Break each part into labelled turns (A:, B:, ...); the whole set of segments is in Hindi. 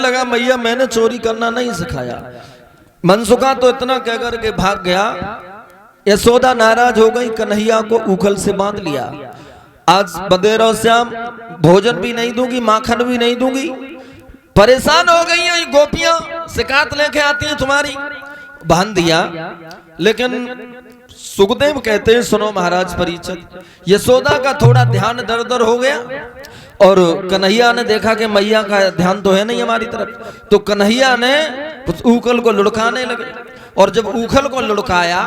A: लगा मैया मैंने चोरी करना नहीं सिखाया। मनसुखा तो इतना कहकर के भाग गया। यशोदा नाराज हो गई, कन्हैया को उखल से बांध लिया। आज बदेरो श्याम भोजन भी नहीं दूंगी, माखन भी नहीं दूंगी। परेशान हो गई हैं गोपियां, शिकायत लेके आती हैं तुम्हारी। बांध दिया। लेकिन सुखदेव कहते हैं सुनो महाराज परीक्षित, यशोदा का थोड़ा ध्यान दर दर हो गया और कन्हैया ने देखा कि मैया का ध्यान तो है नहीं हमारी तरफ, तो कन्हैया ने उस उखल को लुढ़काने लगे। और जब उखल को लुढ़काया,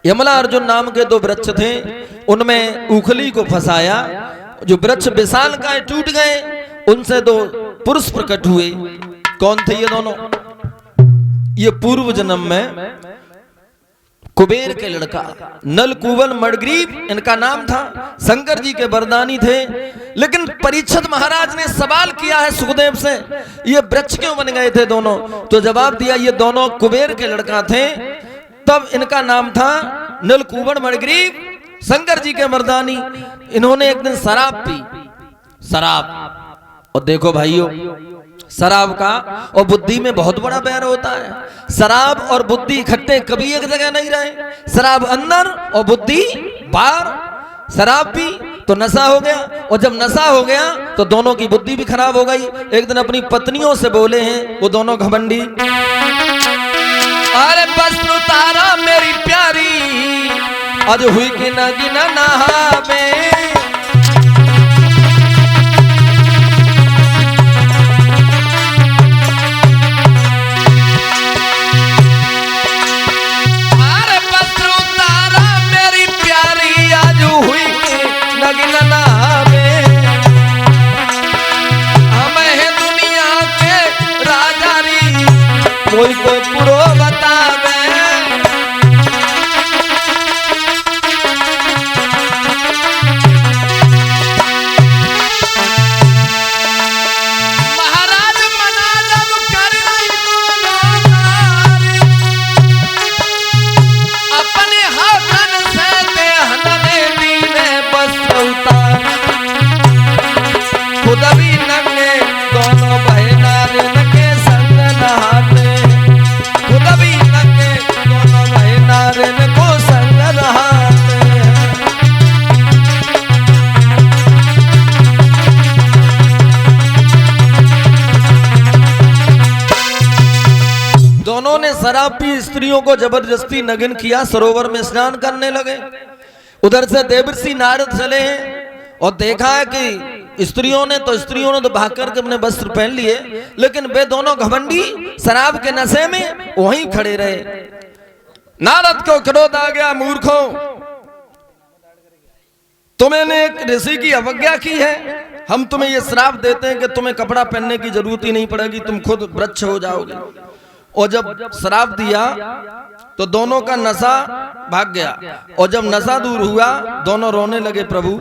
A: यमला अर्जुन नाम के दो वृक्ष थे, उनमें उखली को फंसाया। जो वृक्ष विशाल काय टूट गए, उनसे दो पुरुष प्रकट हुए। कौन थे ये दोनों? ये पूर्व जन्म में कुबेर के लड़का नल कुवल मणिग्रीव इनका नाम था, शंकर जी के वरदानी थे। लेकिन परीक्षित महाराज ने सवाल किया है सुखदेव से, ये वृक्ष क्यों बन गए थे दोनों? तो जवाब दिया ये दोनों कुबेर के लड़का थे, तब इनका नाम था नल कुवल मणिग्रीव, शंकर जी के मर्दानी। इन्होंने एक दिन शराब पी, शराब। और देखो भाइयों, शराब का और बुद्धि में बहुत बड़ा बैर होता है। शराब और बुद्धि इकट्ठे कभी एक जगह नहीं रहे। शराब अंदर और बुद्धि बाहर। शराब पी तो नशा हो गया, और जब नशा हो गया तो दोनों की बुद्धि भी खराब हो गई। एक दिन अपनी पत्नियों से बोले हैं वो दोनों घमंडी, अरे वस्त्र उतारा मेरी प्यारी, आज हुई कि न गिना नहावे। अरे वस्त्र उतारा मेरी प्यारी, आज हुई कि न गिना नहावे। हम हैं दुनिया के राजा री, कोई कोई पुरो बतावे। महाराज मना जब कर रही अपने हाथन से देहन देवी ने बस उतार। खुद भी नंगे दोनों बहना के संग नहाते, खुद भी नंगे दोनों बहना को संग नहाते। दोनों ने शराब पी, स्त्रियों को जबरदस्ती नग्न किया, सरोवर में स्नान करने लगे। उधर से देवर्षि नारद चले हैं और देखा है कि स्त्रियों ने तो भाग करके अपने वस्त्र पहन लिए, लेकिन वे दोनों घमंडी शराब के नशे में वहीं खड़े रहे। नारद को क्रोध आ गया, मूर्खों, तुमने एक ऋषि की अवज्ञा की है। हम तुम्हें ये श्राप देते हैं कि तुम्हें कपड़ा पहनने की जरूरत ही नहीं पड़ेगी, तुम खुद वृक्ष हो जाओगे। और जब श्राप दिया तो दोनों का नशा भाग गया, और जब नशा दूर हुआ दोनों रोने लगे, प्रभु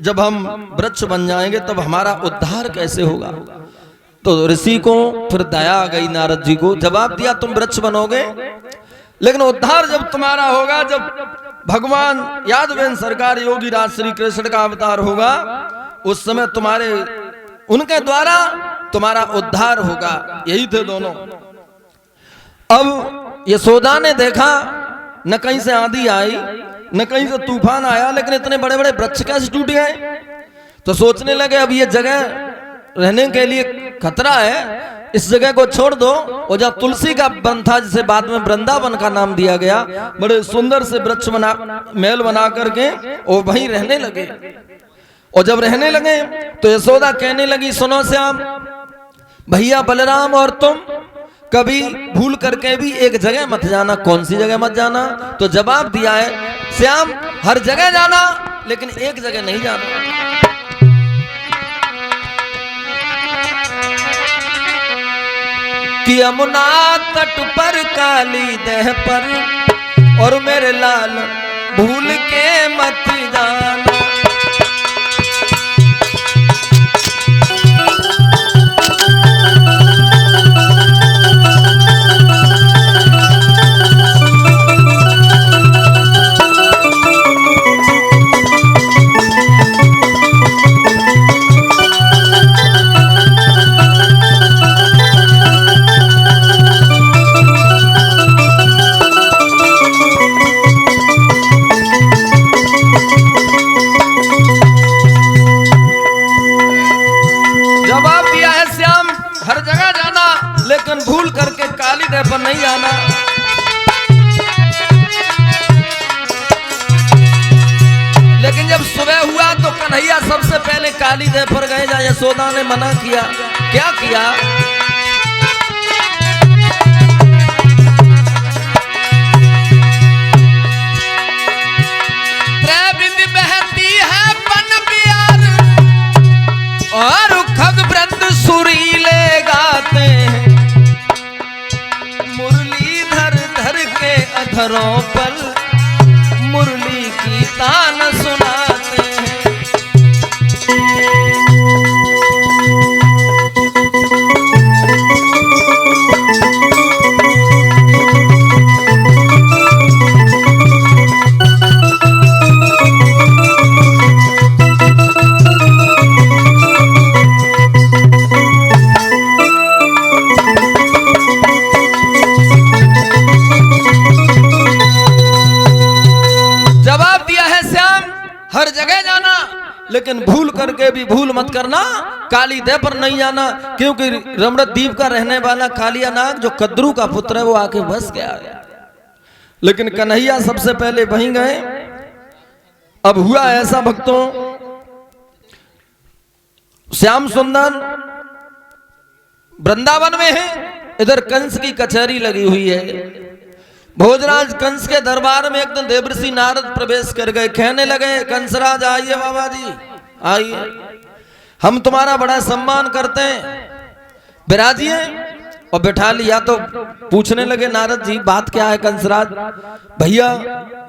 A: जब हम वृक्ष बन जाएंगे तब हमारा उद्धार कैसे होगा? तो ऋषि को फिर दया आ गई, नारद जी को जवाब दिया तुम वृक्ष बनोगे, लेकिन उद्धार जब तुम्हारा होगा, जब भगवान यादवेन सरकार योगी राज श्री कृष्ण का अवतार होगा, उस समय तुम्हारे उनके द्वारा तुम्हारा उद्धार होगा। यही थे दोनों। अब यशोदा ने देखा न कहीं से आंधी आई न कहीं से तूफान आया, लेकिन इतने बड़े बड़े वृक्ष कैसे टूट गए? तो सोचने लगे अब ये जगह रहने के लिए खतरा है, इस जगह को छोड़ दो। और जब तुलसी का वन था जिसे बाद में वृंदावन का नाम दिया गया, बड़े सुंदर से वृक्ष बना महल बना करके और वहीं रहने लगे। और जब रहने लगे तो यशोदा कहने लगी सुनो श्याम, भैया बलराम और तुम कभी भूल करके भी एक जगह मत जाना। कौन सी जगह मत जाना? तो जवाब दिया है श्याम, हर जगह जाना लेकिन एक जगह नहीं जाना। कि यमुना तट पर काली देह पर और मेरे लाल भूल के मत जाना। भूल करके काली देह पर नहीं आना। लेकिन जब सुबह हुआ तो कन्हैया सबसे पहले काली देह पर गए, जहाँ यशोदा ने मना किया। क्या किया? त्रैविधि बहती है बन प्यार और खग वृंद सुरीले गाते हैं, मुरली धर धर के अधरों पर मुरली की तान सुनाते हैं। हर जगह जाना, लेकिन भूल करके भी भूल मत करना काली देह पर नहीं जाना, क्योंकि रमणद्वीप का रहने वाला कालिया नाग जो कद्रू का पुत्र है वो आके बस गया। लेकिन कन्हैया सबसे पहले वहीं गए। अब हुआ ऐसा भक्तों, श्याम सुंदर वृंदावन में है, इधर कंस की कचहरी लगी हुई है। भोजराज कंस के दरबार में एक दिन देवर्षि नारद प्रवेश कर गए। कहने लगे, कंसराज आइए बाबा जी, आइए, हम तुम्हारा बड़ा सम्मान करते हैं, विराजिए। और बैठा लिया तो पूछने लगे नारद जी, बात क्या है कंसराज? भैया,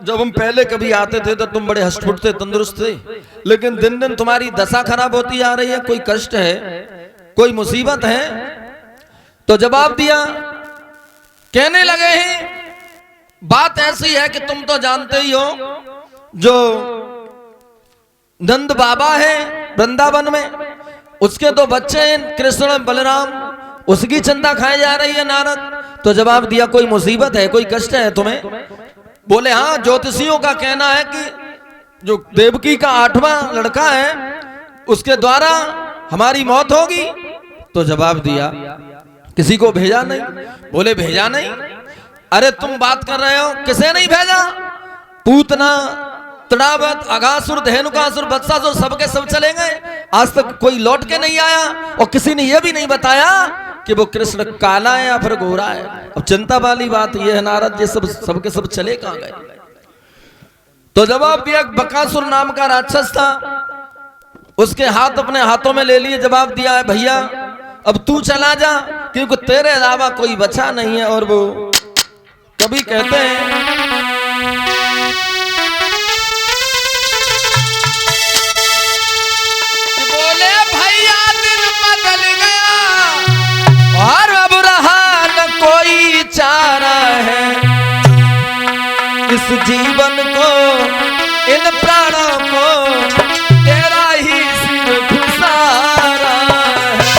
A: जब हम पहले कभी आते थे तो तुम बड़े हष्टपुष्ट थे, तंदुरुस्त थे, लेकिन दिन दिन तुम्हारी दशा खराब होती आ रही है। कोई कष्ट है, कोई मुसीबत है? तो जवाब दिया, कहने लगे हैं बात ऐसी है कि तुम तो जानते ही हो, जो नंद बाबा है वृंदावन में, उसके दो बच्चे हैं कृष्ण बलराम, उसकी चिंता खाई जा रही है नारद। तो जवाब दिया, कोई मुसीबत है, कोई कष्ट है तुम्हें? बोले हाँ, ज्योतिषियों का कहना है कि जो देवकी का 8वां लड़का है उसके द्वारा हमारी मौत होगी। तो जवाब दिया, किसी को भेजा नहीं? बोले भेजा नहीं। अरे तुम बात कर रहे हो, किसे नहीं भेजा? पूतना, तड़ावत, अघासुर, धेनुकासुर, वत्सासुर सबके सब चले गए, आज तक कोई लौट के नहीं आया। और किसी ने यह भी नहीं बताया कि वो कृष्ण काला है या फिर गोरा है। अब चिंता वाली बात यह है नारद, ये सब सबके सब चले कहां गए? तो जवाब दिया, बकासुर नाम का राक्षस था, उसके हाथ अपने हाथों में ले लिए। जवाब दिया है, भैया अब तू चला जा, क्योंकि तेरे अलावा कोई बचा नहीं है। और वो कभी कहते हैं, बोले भैया दिन बदल गया और अब रहा न कोई चारा है, इस जीवन को, इन प्राणों को तेरा ही सिर घुसारा है।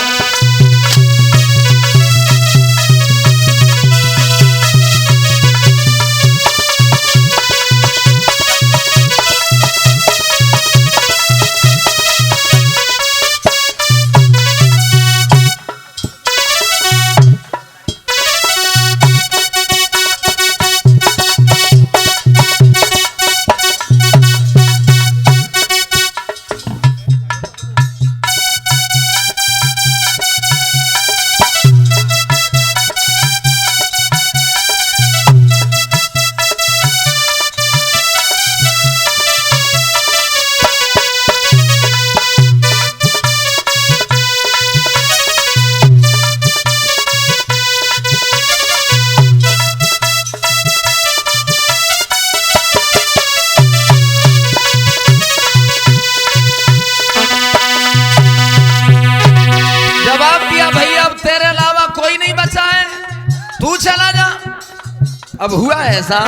A: अब हुआ ऐसा,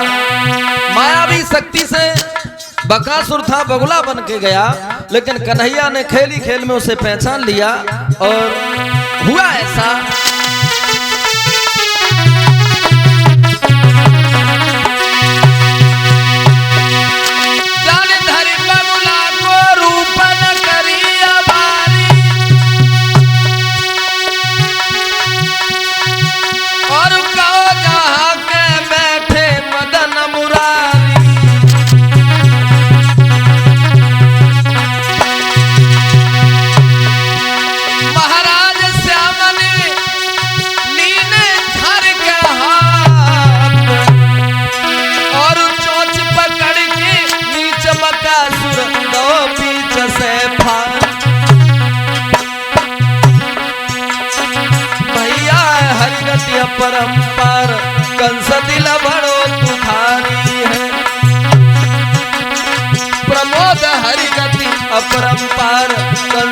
A: मायावी शक्ति से बकासुर था, बगुला बन के गया, लेकिन कन्हैया ने खेल ही खेल में उसे पहचान लिया। और हुआ ऐसा, अपरंपार कंस दिल बड़ो तुखारी है।
B: प्रमोद हरि गति
A: अपरंपार कंस